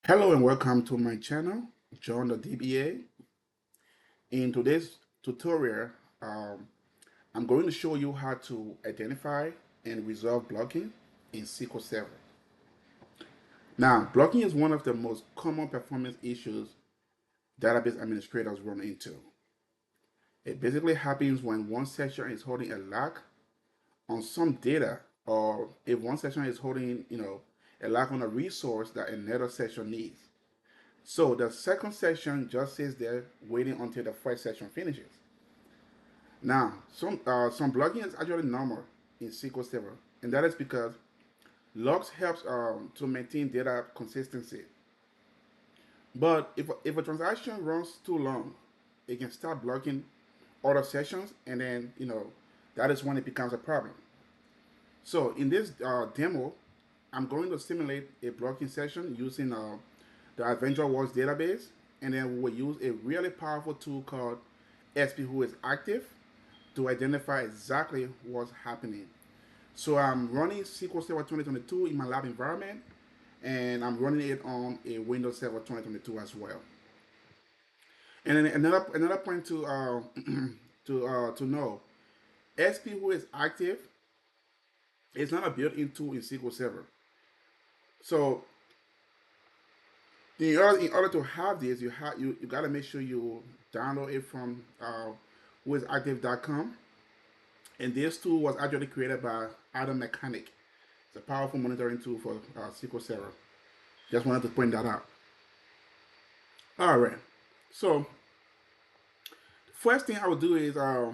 Hello and welcome to my channel, John the DBA. In today's tutorial, I'm going to show you how to identify and resolve blocking in SQL Server. Now, blocking is one of the most common performance issues database administrators run into. It basically happens when one section is holding a lock on some data, or if one section is holding, a lock on a resource that another section needs. So the second section just sits there waiting until the first section finishes. Now, some blogging is actually normal in SQL Server, and that is because logs helps to maintain data consistency. But if a transaction runs too long, it can start blocking other sessions, and then that is when it becomes a problem. So in this demo, I'm going to simulate a blocking session using the Adventure Wars database, and then we will use a really powerful tool called SP who is active to identify exactly what's happening. So I'm running SQL Server 2022 in my lab environment, and I'm running it on a Windows Server 2022 as well. And then another point to to know, SP who is active is not a built-in tool in SQL Server. So in order to have this, you got to make sure you download it from whoisactive.com. And this tool was actually created by Adam Mechanic. It's a powerful monitoring tool for SQL Server. Just wanted to point that out. All right. So first thing I will do is I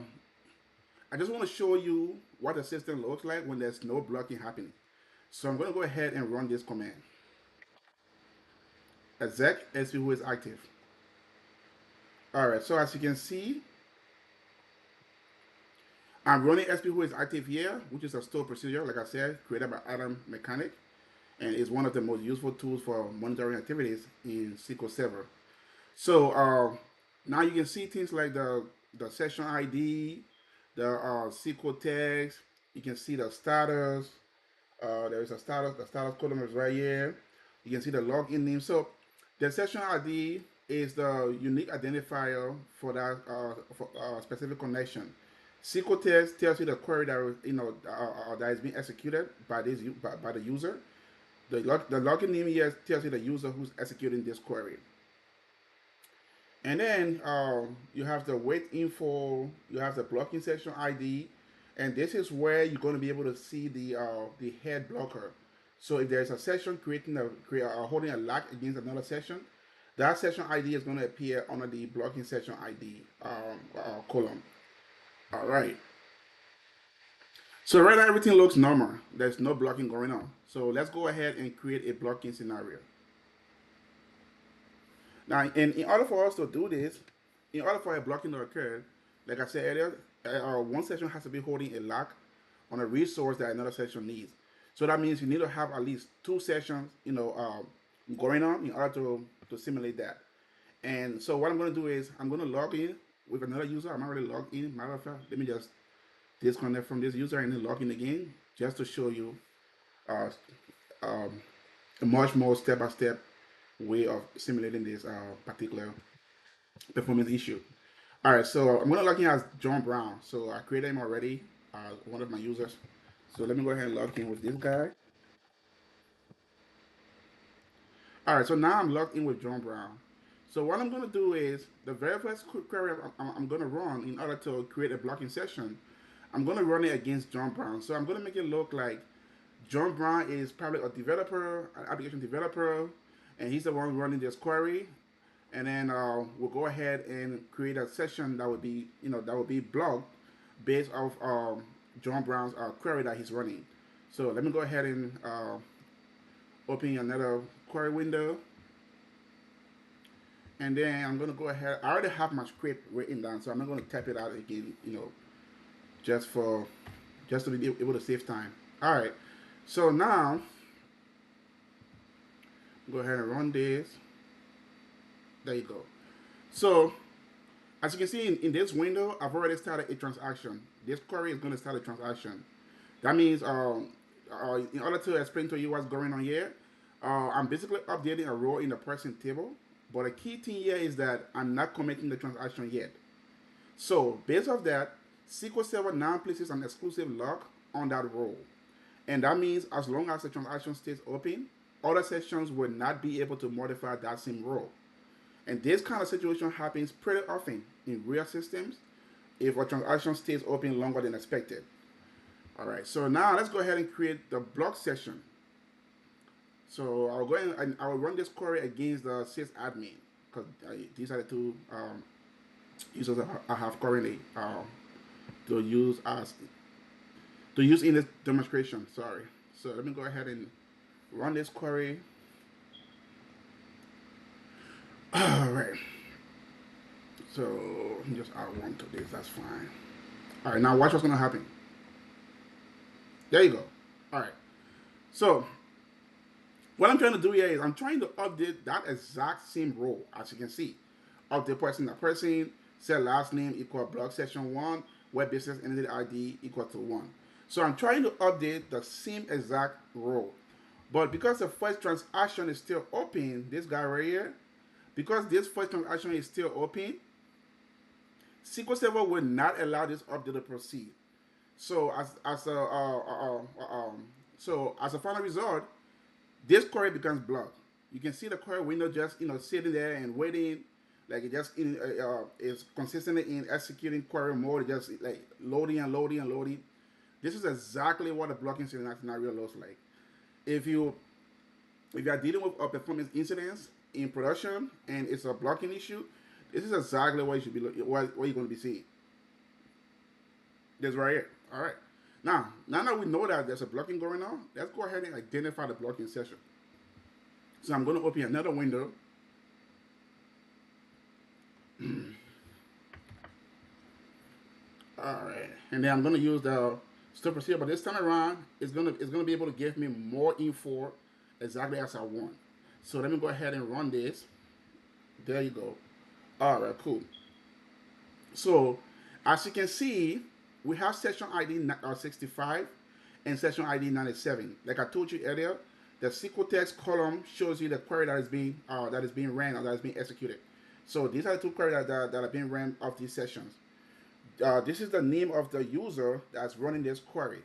just want to show you what the system looks like when there's no blocking happening. So I'm going to go ahead and run this command. Exec SP who is active. All right. So as you can see, I'm running SP who is active here, which is a stored procedure, like I said, created by Adam Mechanic, and is one of the most useful tools for monitoring activities in SQL Server. So now you can see things like the session ID, the SQL text. You can see the status. There is a status. The status column is right here. You can see the login name. So the session ID is the unique identifier for that specific connection. SQL text tells you the query that that is being executed by by the user. The login name here tells you the user who's executing this query. And then you have the wait info, you have the blocking session ID, and this is where you're going to be able to see the head blocker. So if there's a session holding a lock against another session, that session ID is going to appear under the blocking session ID column. All right. So right now everything looks normal. There's no blocking going on. So let's go ahead and create a blocking scenario. Now, in order for us to do this, in order for a blocking to occur, like I said earlier, one session has to be holding a lock on a resource that another session needs. So that means you need to have at least two sessions, going on in order to simulate that. And so what I'm going to do is I'm going to log in with another user. I'm already logged in. Matter of fact, let me just disconnect from this user and then log in again, just to show you uh, a much more step-by-step way of simulating this particular performance issue. All right, so I'm going to log in as John Brown. So I created him already, one of my users. So let me go ahead and log in with this guy. All right, so now I'm logged in with John Brown. So what I'm going to do is the very first query I'm going to run in order to create a blocking session, I'm going to run it against John Brown. So I'm going to make it look like John Brown is probably a developer, an application developer, and he's the one running this query. And then we'll go ahead and create a session that would be, that would be blocked based off John Brown's query that he's running. So let me go ahead and open another query window. And then I'm going to go ahead. I already have my script written down, so I'm not going to type it out again, just to be able to save time. All right. So now, go ahead and run this. There you go. So, as you can see in this window, I've already started a transaction. This query is going to start a transaction. That means, in order to explain to you what's going on here, I'm basically updating a row in the person table, but the key thing here is that I'm not committing the transaction yet. So based off that, SQL Server now places an exclusive lock on that row. And that means as long as the transaction stays open, other sections will not be able to modify that same row. And this kind of situation happens pretty often in real systems if a transaction stays open longer than expected. All right, so now let's go ahead and create the block session. So I'll go ahead and I'll run this query against the sysadmin because these are the two users I have currently to use as to use in this demonstration. Sorry. So let me go ahead and run this query. All right. So just add one to this. That's fine. All right. Now watch what's gonna happen. There you go. All right. So what I'm trying to do here is I'm trying to update that exact same row, as you can see. Update person to person, set last name equal block session 1, web business entity ID equal to 1. So I'm trying to update the same exact row. But because the first transaction is still open, this guy right here, because this first transaction is still open, SQL Server will not allow this update to proceed. So as a final result, this query becomes blocked. You can see the query window just sitting there and waiting, like it just is consistently in executing query mode, just like loading and loading and loading. This is exactly what a blocking scenario looks like. If you are dealing with a performance incidents in production and it's a blocking issue, this is exactly what you should be what you're going to be seeing. This right here. All right. Now that we know that there's a blocking going on, let's go ahead and identify the blocking session. So I'm going to open another window. All right, and then I'm going to use the step procedure, but this time around, it's going to be able to give me more info exactly as I want. So let me go ahead and run this. There you go. All right, cool. So as you can see, we have session ID 65 and session ID 97. Like I told you earlier, the SQL text column shows you the query that is being ran or that is being executed. So these are the two queries that are being ran of these sessions. This is the name of the user that's running this query.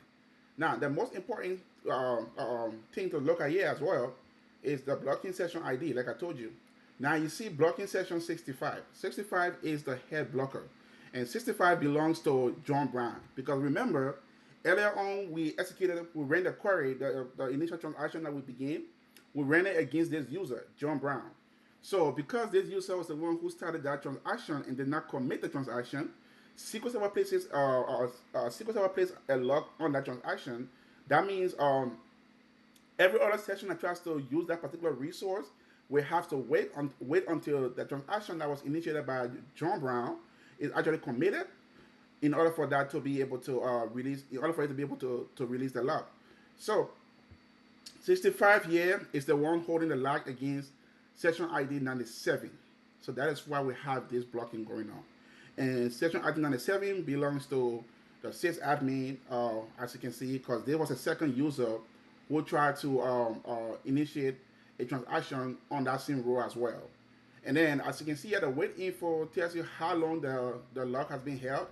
Now, the most important thing to look at here as well is the blocking session ID, like I told you. Now, you see blocking session 65. 65 is the head blocker, and 65 belongs to John Brown. Because remember, earlier on, we ran the query, the initial transaction that we began, we ran it against this user, John Brown. So, because this user was the one who started that transaction and did not commit the transaction, SQL Server places a lock on that transaction. That means every other session that tries to use that particular resource will have to wait until the transaction that was initiated by John Brown is actually committed in order for that to be able to release. In order for it to be able to release the lock. So 65 here is the one holding the lock against session ID 97. So that is why we have this blocking going on. And session ID 97 belongs to the sysadmin, as you can see, because there was a second user who tried to initiate a transaction on that same row as well. And then, as you can see here, the wait info tells you how long the lock has been held,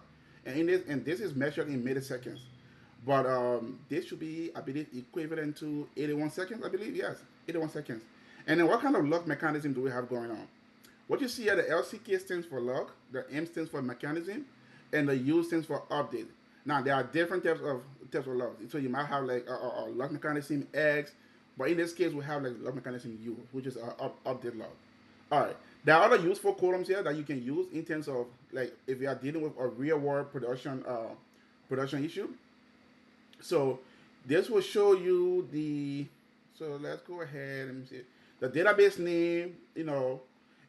and this is measured in milliseconds. But this should be, I believe, equivalent to 81 seconds. I believe, yes, 81 seconds. And then, what kind of lock mechanism do we have going on? What you see here, the LCK stands for lock, the M stands for mechanism, and the U stands for update. Now, there are different types of lock. So you might have like a lock mechanism X, but in this case, we have like lock mechanism U, which is update lock. All right. There are other useful columns here that you can use in terms of like if you are dealing with a real world production issue. So this will show you so let's go ahead and see the database name, it will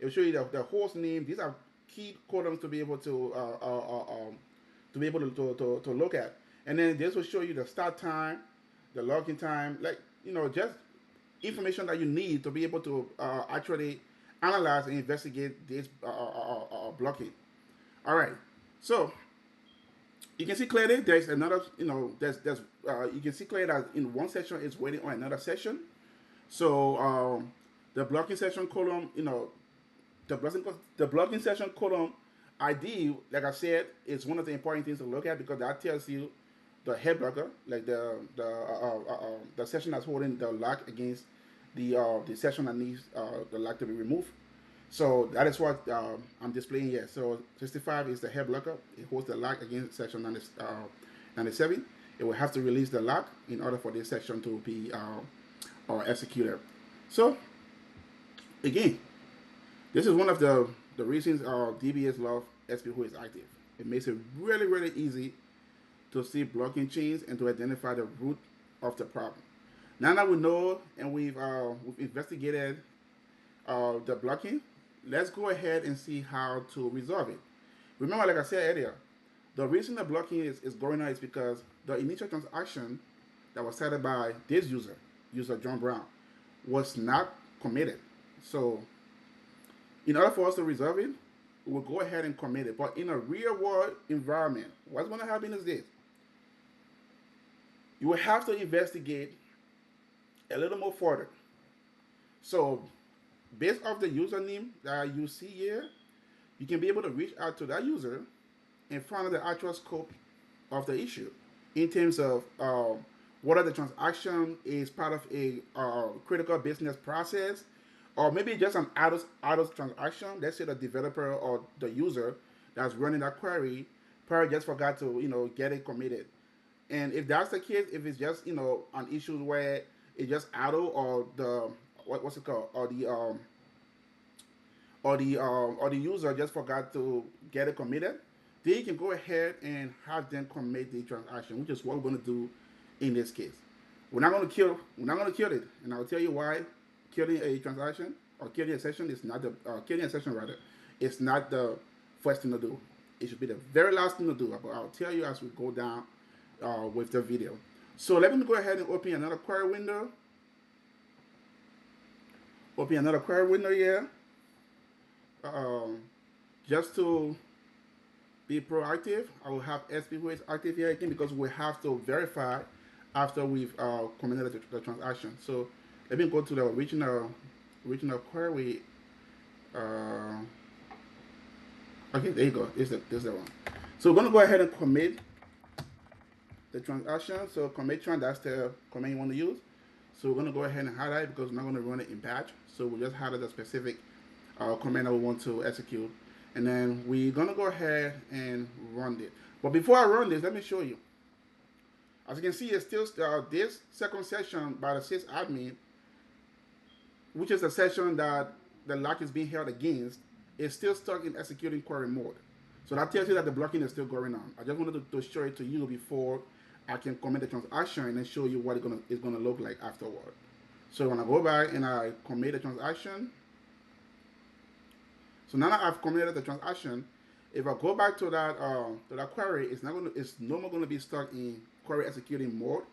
show you the host name. These are key columns to be able to look at. And then this will show you the start time, the login time, just information that you need to be able to actually analyze and investigate this blocking. All right. So you can see clearly there's another, you can see clearly that in one section it's waiting on another section. So the blocking session column, the blocking session column ID, like I said, is one of the important things to look at because that tells you the head blocker, like the session that's holding the lock against the session that needs the lock to be removed. So that is what I'm displaying here. So 65 is the head blocker. It holds the lock against section 97. It will have to release the lock in order for this section to be executed. So again, this is one of the reasons DBAs love SQL is active. It makes it really, really easy to see blocking chains and to identify the root of the problem. Now that we know and we've investigated the blocking, let's go ahead and see how to resolve it. Remember, like I said earlier, the reason the blocking is going on is because the initial transaction that was started by this user John Brown, was not committed. So in order for us to resolve it, we'll go ahead and commit it. But in a real world environment, what's going to happen is this. You will have to investigate a little more further. So based off the username that you see here, you can be able to reach out to that user and find out the actual scope of the issue in terms of whether the transaction is part of a critical business process, or maybe just an out of transaction. Let's say the developer or the user that's running that query probably just forgot to get it committed. And if that's the case, if it's just an issue where it's just auto or the what's it called or the user just forgot to get it committed, then you can go ahead and have them commit the transaction, which is what we're going to do in this case. We're not going to kill it, and I'll tell you why. Killing a transaction or killing a session is not the killing a session rather. It's not the first thing to do. It should be the very last thing to do. But I'll tell you as we go down with the video. So let me go ahead and open another query window. Open another query window here. Just to be proactive, I will have SQL active here again because we have to verify after we've committed the transaction. So let me go to the original query. Okay, there you go. This is the one. So we're going to go ahead and commit the transaction. So commit tran, that's the command you want to use. So we're going to go ahead and highlight because we're not going to run it in batch. So we'll just highlight the specific command that we want to execute. And then we're going to go ahead and run it. But before I run this, let me show you. As you can see, it's still this second session by the sysadmin, which is the session that the lock is being held against, is still stuck in executing query mode. So that tells you that the blocking is still going on. I just wanted to show it to you before I can commit the transaction and then show you what it's gonna look like afterward. So when I go back and I commit the transaction, so now that I've committed the transaction, if I go back to that query, it's no more gonna be stuck in query executing mode.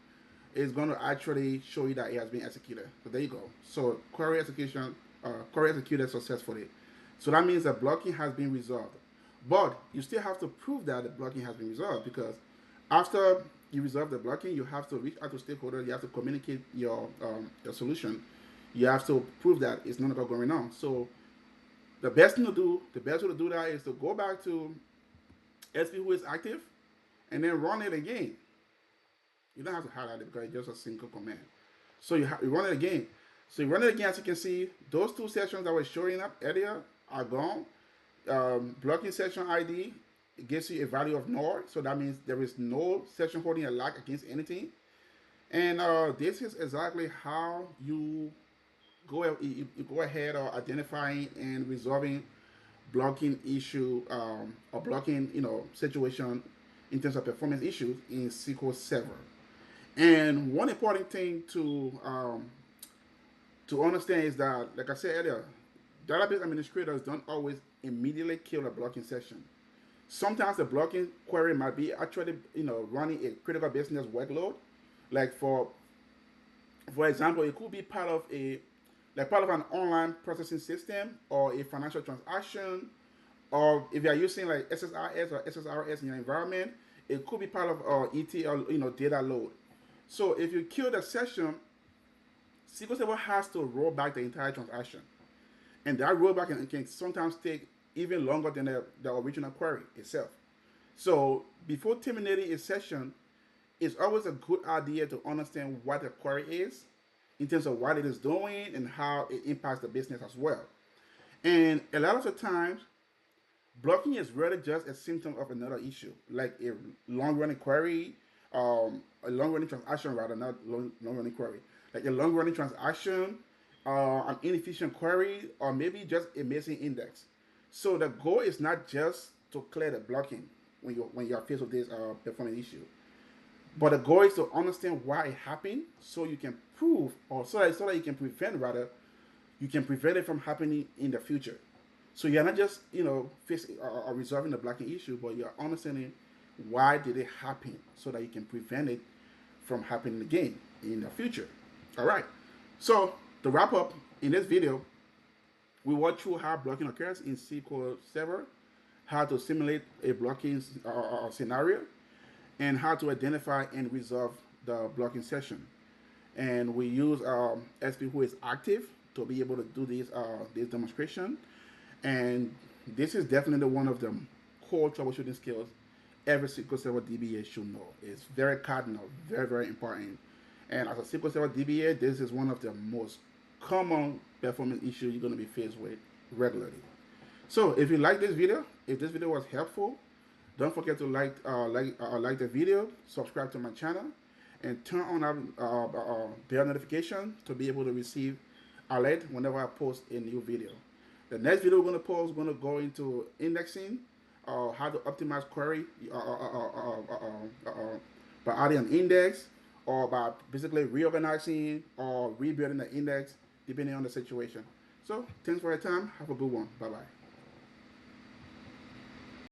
It's going to actually show you that it has been executed. So there you go. So query executed successfully. So that means that blocking has been resolved. But you still have to prove that the blocking has been resolved, because after you resolve the blocking, you have to reach out to stakeholders. You have to communicate your solution. You have to prove that it's no longer going on. So the best way to do that is to go back to SQL is active and then run it again. You don't have to highlight it because it's just a single command. So you run it again. So you run it again, as you can see, those two sessions that were showing up earlier are gone. Blocking session ID, it gives you a value of null. So that means there is no session holding a lock against anything. And this is exactly how you go ahead or identifying and resolving blocking issue or blocking situation in terms of performance issues in SQL Server. And one important thing to understand is that, like I said earlier, database administrators don't always immediately kill a blocking session. Sometimes the blocking query might be actually running a critical business workload. Like for example, it could be part of an online processing system or a financial transaction, or if you are using like SSRS or SSRS in your environment, it could be part of ETL data load. So if you kill the session SQL Server has to roll back the entire transaction. And that rollback can sometimes take even longer than the original query itself. So before terminating a session, it's always a good idea to understand what the query is in terms of what it is doing and how it impacts the business as well. And a lot of the times, blocking is really just a symptom of another issue, like a long-running query, a long-running transaction rather, not long-running query, like a long-running transaction, an inefficient query, or maybe just a missing index. So the goal is not just to clear the blocking when you're faced with this performance issue, but the goal is to understand why it happened, so you can prove, or so that you can prevent rather, you can prevent it from happening in the future. So you're not just facing or resolving the blocking issue, but you're understanding why did it happen, so that you can prevent it from happening again in the future. All right. So to wrap up, in this video, we walk through how blocking occurs in SQL Server, how to simulate a blocking scenario, and how to identify and resolve the blocking session. And we use SP who is active to be able to do this demonstration. And this is definitely one of the core troubleshooting skills every SQL Server DBA should know. It's very cardinal, very, very important. And as a SQL Server DBA, this is one of the most common performance issues you're going to be faced with regularly. So if you like this video, if this video was helpful, don't forget to like the video, subscribe to my channel, and turn on bell notification to be able to receive alert whenever I post a new video. The next video we're going to post is going to go into indexing, how to optimize query by adding an index, or by basically reorganizing or rebuilding the index depending on the situation. So thanks for your time. Have a good one. Bye-bye.